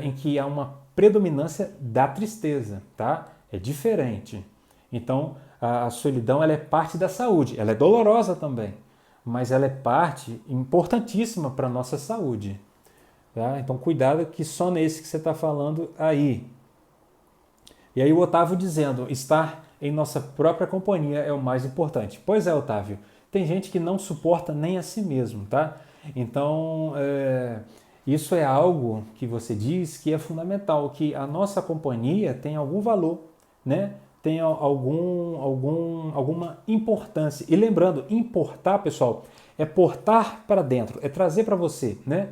em que há uma predominância da tristeza, tá? É diferente. Então, a solidão ela é parte da saúde. Ela é dolorosa também, mas ela é parte importantíssima para a nossa saúde. Tá? Então, cuidado que só nesse que você está falando aí. E aí o Otávio dizendo, estar em nossa própria companhia é o mais importante. Pois é, Otávio. Tem gente que não suporta nem a si mesmo, tá? Então, isso é algo que você diz que é fundamental, que a nossa companhia tem algum valor, né? tenha alguma importância. E lembrando, importar, pessoal, é portar para dentro, é trazer para você, né?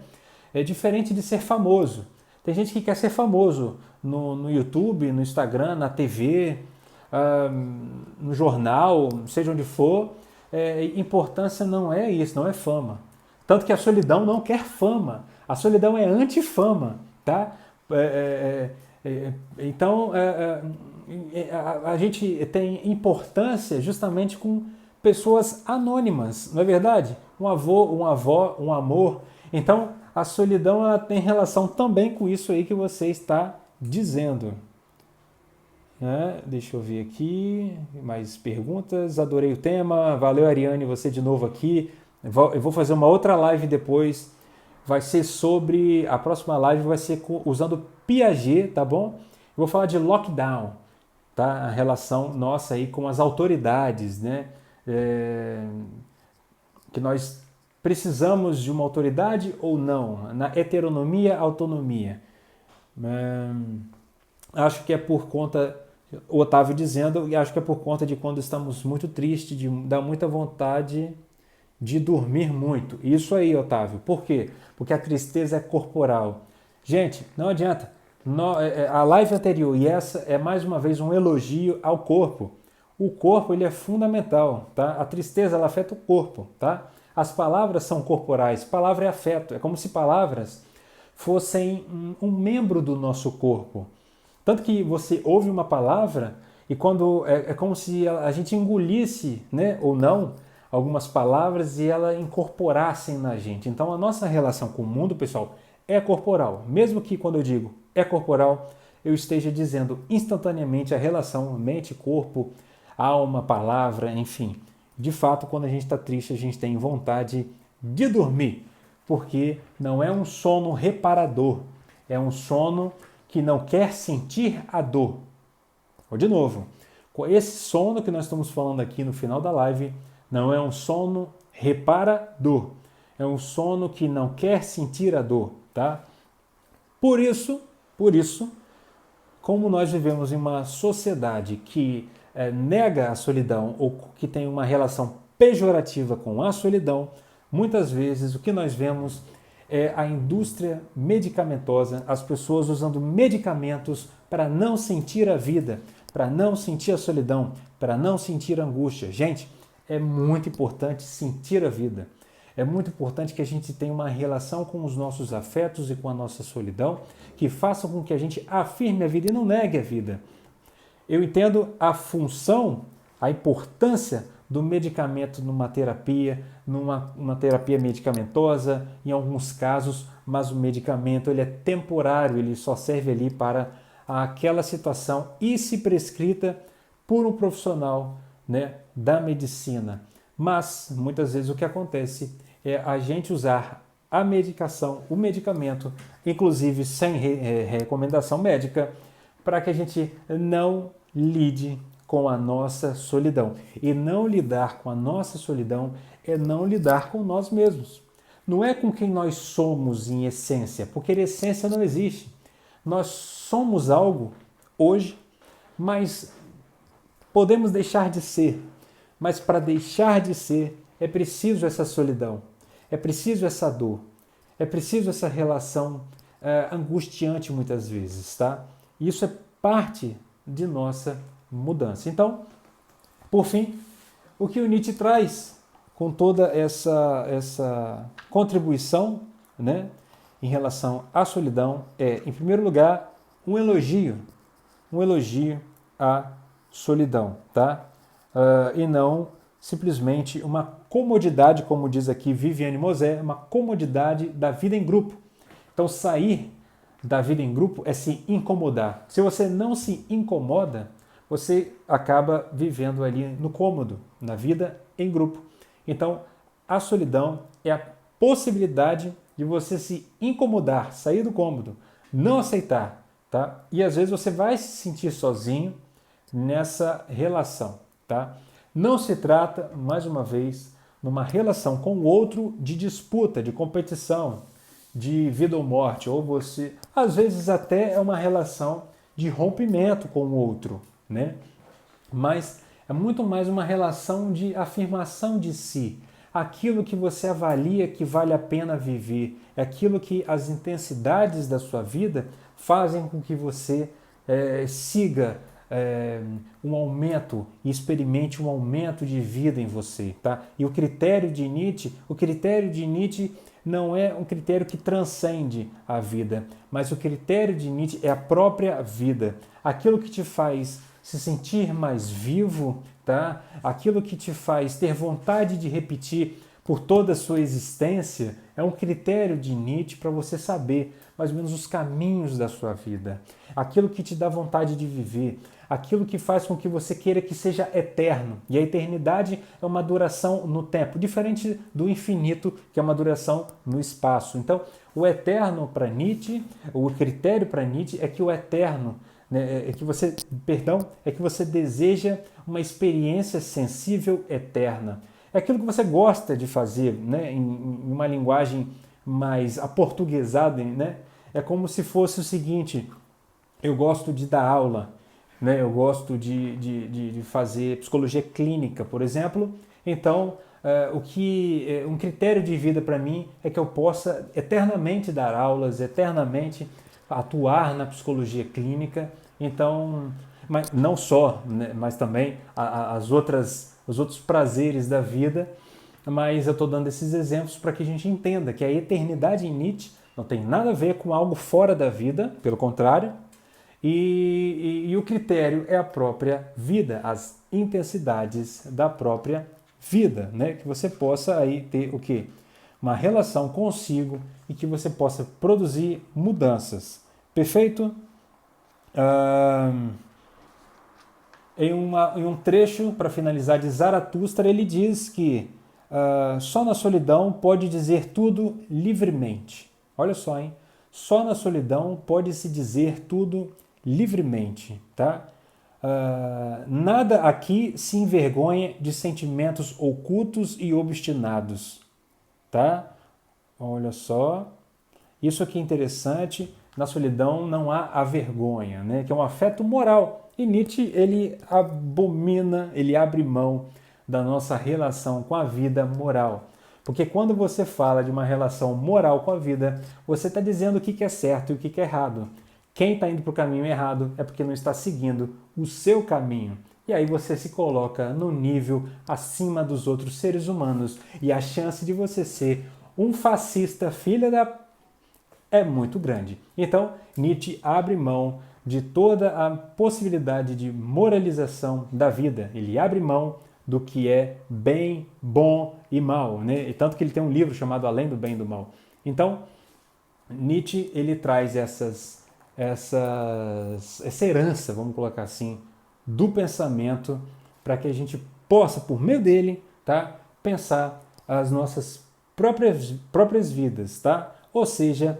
É diferente de ser famoso. Tem gente que quer ser famoso no YouTube, no Instagram, na TV, no jornal, seja onde for. Importância não é isso, não é fama. Tanto que a solidão não quer fama. A solidão é antifama, tá? Então, a gente tem importância justamente com pessoas anônimas, não é verdade? Um avô, uma avó, um amor. Então, a solidão ela tem relação também com isso aí que você está dizendo. Deixa eu ver aqui, mais perguntas. Adorei o tema. Valeu, Ariane, você de novo aqui. Eu vou fazer uma outra live depois. Vai ser sobre... A próxima live vai ser usando Piaget, tá bom? Eu vou falar de lockdown, tá? A relação nossa aí com as autoridades, né? Que nós precisamos de uma autoridade ou não? Na heteronomia, autonomia. Acho que é por conta, o Otávio dizendo, e acho que é por conta de quando estamos muito tristes, de dar muita vontade de dormir muito. Isso aí, Otávio. Por quê? Porque a tristeza é corporal. Gente, não adianta. A live anterior e essa é mais uma vez um elogio ao corpo. O corpo ele é fundamental, tá? A tristeza ela afeta o corpo, tá? As palavras são corporais. Palavra é afeto. É como se palavras fossem um membro do nosso corpo. Tanto que você ouve uma palavra e quando é como se a gente engolisse, né, ou não, algumas palavras e elas incorporassem na gente. Então a nossa relação com o mundo, pessoal, é corporal. Mesmo que quando eu digo é corporal, eu esteja dizendo instantaneamente a relação mente-corpo, alma, palavra, enfim. De fato, quando a gente está triste, a gente tem vontade de dormir, porque não é um sono reparador, é um sono que não quer sentir a dor. Ou de novo, esse sono que nós estamos falando aqui no final da live não é um sono reparador, é um sono que não quer sentir a dor, tá? Por isso, como nós vivemos em uma sociedade que nega a solidão ou que tem uma relação pejorativa com a solidão, muitas vezes o que nós vemos é a indústria medicamentosa, as pessoas usando medicamentos para não sentir a vida, para não sentir a solidão, para não sentir a angústia. Gente, é muito importante sentir a vida. É muito importante que a gente tenha uma relação com os nossos afetos e com a nossa solidão que façam com que a gente afirme a vida e não negue a vida. Eu entendo a função, a importância do medicamento numa terapia medicamentosa, em alguns casos, mas o medicamento ele é temporário, ele só serve ali para aquela situação e se prescrita por um profissional, né, da medicina. Mas, muitas vezes, o que acontece é a gente usar a medicação, o medicamento, inclusive sem recomendação médica, para que a gente não lide com a nossa solidão. E não lidar com a nossa solidão é não lidar com nós mesmos. Não é com quem nós somos em essência, porque a essência não existe. Nós somos algo hoje, mas podemos deixar de ser. Mas para deixar de ser, é preciso essa solidão, é preciso essa dor, é preciso essa relação angustiante muitas vezes, tá? Isso é parte de nossa mudança. Então, por fim, o que o Nietzsche traz com toda essa contribuição, né, em relação à solidão é, em primeiro lugar, um elogio à solidão, tá? E não simplesmente uma comodidade, como diz aqui Viviane Mosé, uma comodidade da vida em grupo. Então, sair da vida em grupo é se incomodar. Se você não se incomoda, você acaba vivendo ali no cômodo, na vida em grupo. Então, a solidão é a possibilidade de você se incomodar, sair do cômodo, não aceitar, tá? E às vezes você vai se sentir sozinho nessa relação, tá? Não se trata, mais uma vez, numa relação com o outro de disputa, de competição, de vida ou morte, ou você, às vezes até é uma relação de rompimento com o outro, né? mas é muito mais uma relação de afirmação de si. Aquilo que você avalia que vale a pena viver, é aquilo que as intensidades da sua vida fazem com que você siga um aumento e experimente um aumento de vida em você, tá? E o critério de Nietzsche não é um critério que transcende a vida, mas o critério de Nietzsche é a própria vida. Aquilo que te faz se sentir mais vivo, tá? Aquilo que te faz ter vontade de repetir por toda a sua existência é um critério de Nietzsche para você saber mais ou menos os caminhos da sua vida. Aquilo que te dá vontade de viver, aquilo que faz com que você queira que seja eterno. E a eternidade é uma duração no tempo, diferente do infinito, que é uma duração no espaço. Então, o eterno para Nietzsche, o critério para Nietzsche é que o eterno é que você deseja uma experiência sensível eterna. É aquilo que você gosta de fazer, né, em uma linguagem mais aportuguesada, né? É como se fosse o seguinte: eu gosto de dar aula, né? Eu gosto de fazer psicologia clínica, por exemplo. Então, um critério de vida para mim é que eu possa eternamente dar aulas, eternamente atuar na psicologia clínica. Então, mas não só, né, mas também os outros prazeres da vida. Mas eu estou dando esses exemplos para que a gente entenda que a eternidade em Nietzsche não tem nada a ver com algo fora da vida, pelo contrário, e o critério é a própria vida, as intensidades da própria vida, né? Que você possa aí ter o quê? Uma relação consigo e que você possa produzir mudanças. Perfeito? Em um trecho, para finalizar, de Zaratustra, ele diz que só na solidão pode dizer tudo livremente. Olha só, hein? Só na solidão pode-se dizer tudo livremente, tá? Nada aqui se envergonha de sentimentos ocultos e obstinados, tá? Olha só. Isso aqui é interessante. Na solidão não há a vergonha, né? Que é um afeto moral. E Nietzsche, ele abomina, ele abre mão da nossa relação com a vida moral. Porque quando você fala de uma relação moral com a vida, você está dizendo o que é certo e o que é errado. Quem está indo para o caminho errado é porque não está seguindo o seu caminho. E aí você se coloca no nível acima dos outros seres humanos. E a chance de você ser um fascista, é muito grande. Então, Nietzsche abre mão de toda a possibilidade de moralização da vida. Ele abre mão do que é bem, bom e mal, né? E tanto que ele tem um livro chamado Além do Bem e do Mal. Então, Nietzsche, ele traz essa herança, vamos colocar assim, do pensamento para que a gente possa, por meio dele, tá, pensar as nossas próprias vidas, tá? Ou seja,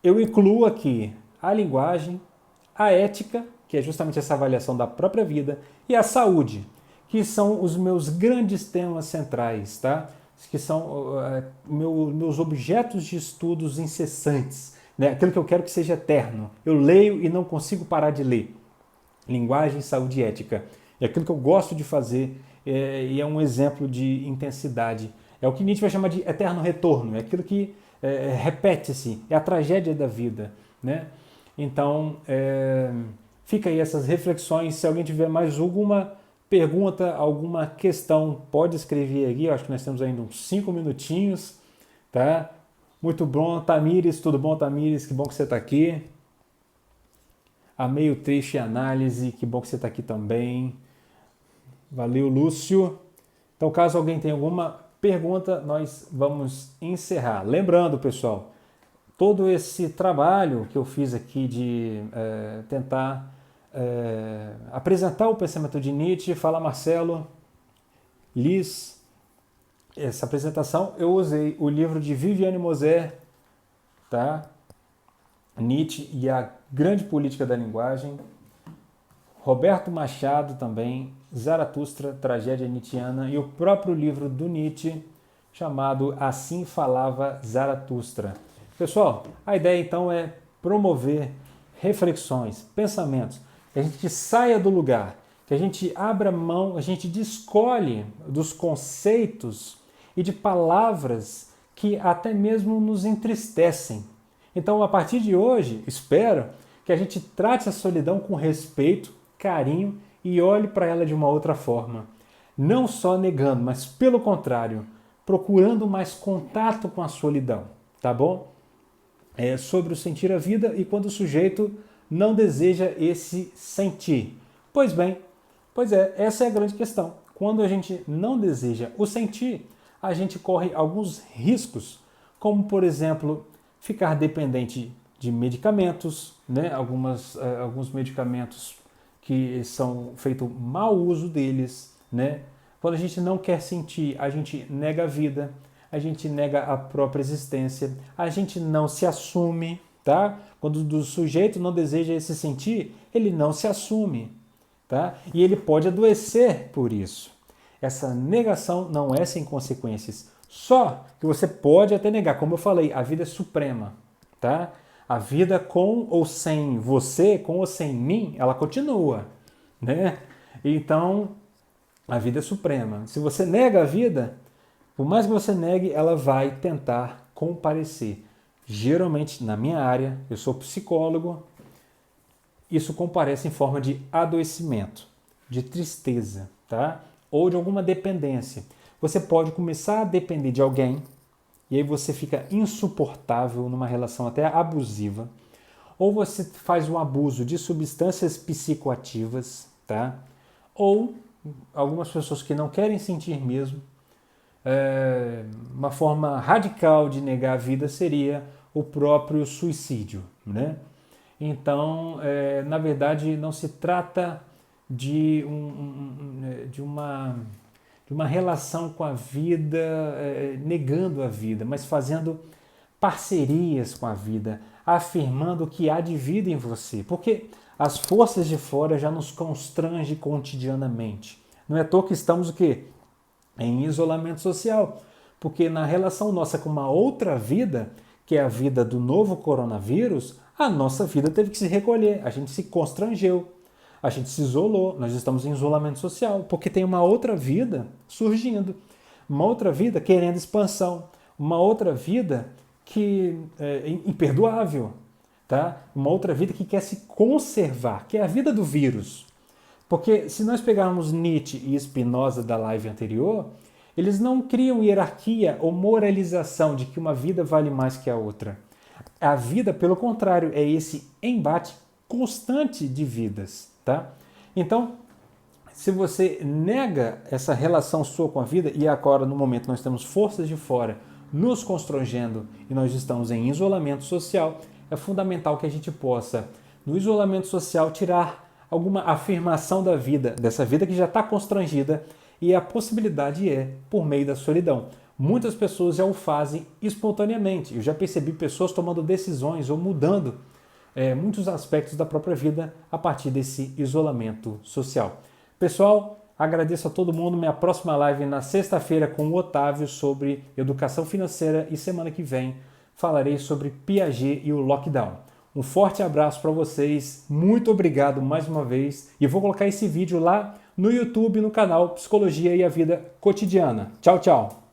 eu incluo aqui a linguagem, a ética, que é justamente essa avaliação da própria vida, e a saúde, que são os meus grandes temas centrais, tá? Que são meus objetos de estudos incessantes, né? Aquilo que eu quero que seja eterno. Eu leio e não consigo parar de ler. Linguagem, saúde e ética. É aquilo que eu gosto de fazer e é um exemplo de intensidade. É o que Nietzsche vai chamar de eterno retorno. É aquilo que repete-se, é a tragédia da vida, né? Então, fica aí essas reflexões. Se alguém tiver mais alguma pergunta, alguma questão, pode escrever aqui. Eu acho que nós temos ainda uns 5 minutinhos, tá? Muito bom, Tamires, tudo bom, Tamires? Que bom que você está aqui. Amei o trecho e análise, que bom que você está aqui também. Valeu, Lúcio. Então, caso alguém tenha alguma pergunta, nós vamos encerrar. Lembrando, pessoal, todo esse trabalho que eu fiz aqui de tentar apresentar o pensamento de Nietzsche, fala Marcelo, Liz, essa apresentação eu usei o livro de Viviane Moser, tá? Nietzsche e a Grande Política da Linguagem, Roberto Machado também, Zaratustra, Tragédia Nietzschiana, e o próprio livro do Nietzsche, chamado Assim Falava Zaratustra. Pessoal, a ideia então é promover reflexões, pensamentos. que a gente saia do lugar, que a gente abra mão, a gente descolhe dos conceitos e de palavras que até mesmo nos entristecem. Então, a partir de hoje, espero que a gente trate a solidão com respeito, carinho e olhe para ela de uma outra forma. Não só negando, mas pelo contrário, procurando mais contato com a solidão, tá bom? Sobre o sentir a vida e quando o sujeito não deseja esse sentir. Pois bem, essa é a grande questão. Quando a gente não deseja o sentir, a gente corre alguns riscos, como, por exemplo, ficar dependente de medicamentos, né? Alguns medicamentos que são feito mau uso deles, né? Quando a gente não quer sentir, a gente nega a vida, a gente nega a própria existência, a gente não se assume, tá? Quando o sujeito não deseja esse sentir, ele não se assume, tá? E ele pode adoecer por isso. Essa negação não é sem consequências. Só que você pode até negar, como eu falei, a vida é suprema, tá? A vida com ou sem você, com ou sem mim, ela continua, né? Então, a vida é suprema. Se você nega a vida, por mais que você negue, ela vai tentar comparecer. Geralmente, na minha área, eu sou psicólogo, isso comparece em forma de adoecimento, de tristeza, tá? Ou de alguma dependência. Você pode começar a depender de alguém, e aí você fica insuportável numa relação até abusiva, ou você faz um abuso de substâncias psicoativas, tá? Ou algumas pessoas que não querem sentir mesmo, uma forma radical de negar a vida seria o próprio suicídio, né? Então, na verdade, não se trata de uma relação com a vida, negando a vida, mas fazendo parcerias com a vida, afirmando o que há de vida em você, porque as forças de fora já nos constrangem cotidianamente. Não é à toa que estamos o quê? Em isolamento social, porque na relação nossa com uma outra vida, que é a vida do novo coronavírus, a nossa vida teve que se recolher, a gente se constrangeu, a gente se isolou, nós estamos em isolamento social, porque tem uma outra vida surgindo, uma outra vida querendo expansão, uma outra vida que é imperdoável, tá? Uma outra vida que quer se conservar, que é a vida do vírus. Porque se nós pegarmos Nietzsche e Spinoza da live anterior, eles não criam hierarquia ou moralização de que uma vida vale mais que a outra. A vida, pelo contrário, é esse embate constante de vidas, tá? Então, se você nega essa relação sua com a vida, e agora no momento nós temos forças de fora nos constrangendo e nós estamos em isolamento social, é fundamental que a gente possa, no isolamento social, tirar alguma afirmação da vida, dessa vida que já está constrangida, e a possibilidade é por meio da solidão. Muitas pessoas já o fazem espontaneamente. Eu já percebi pessoas tomando decisões ou mudando muitos aspectos da própria vida a partir desse isolamento social. Pessoal, agradeço a todo mundo. Minha próxima live na sexta-feira com o Otávio sobre educação financeira e semana que vem falarei sobre Piaget e o lockdown. Um forte abraço para vocês, muito obrigado mais uma vez e vou colocar esse vídeo lá no YouTube, no canal Psicologia e a Vida Cotidiana. Tchau, tchau!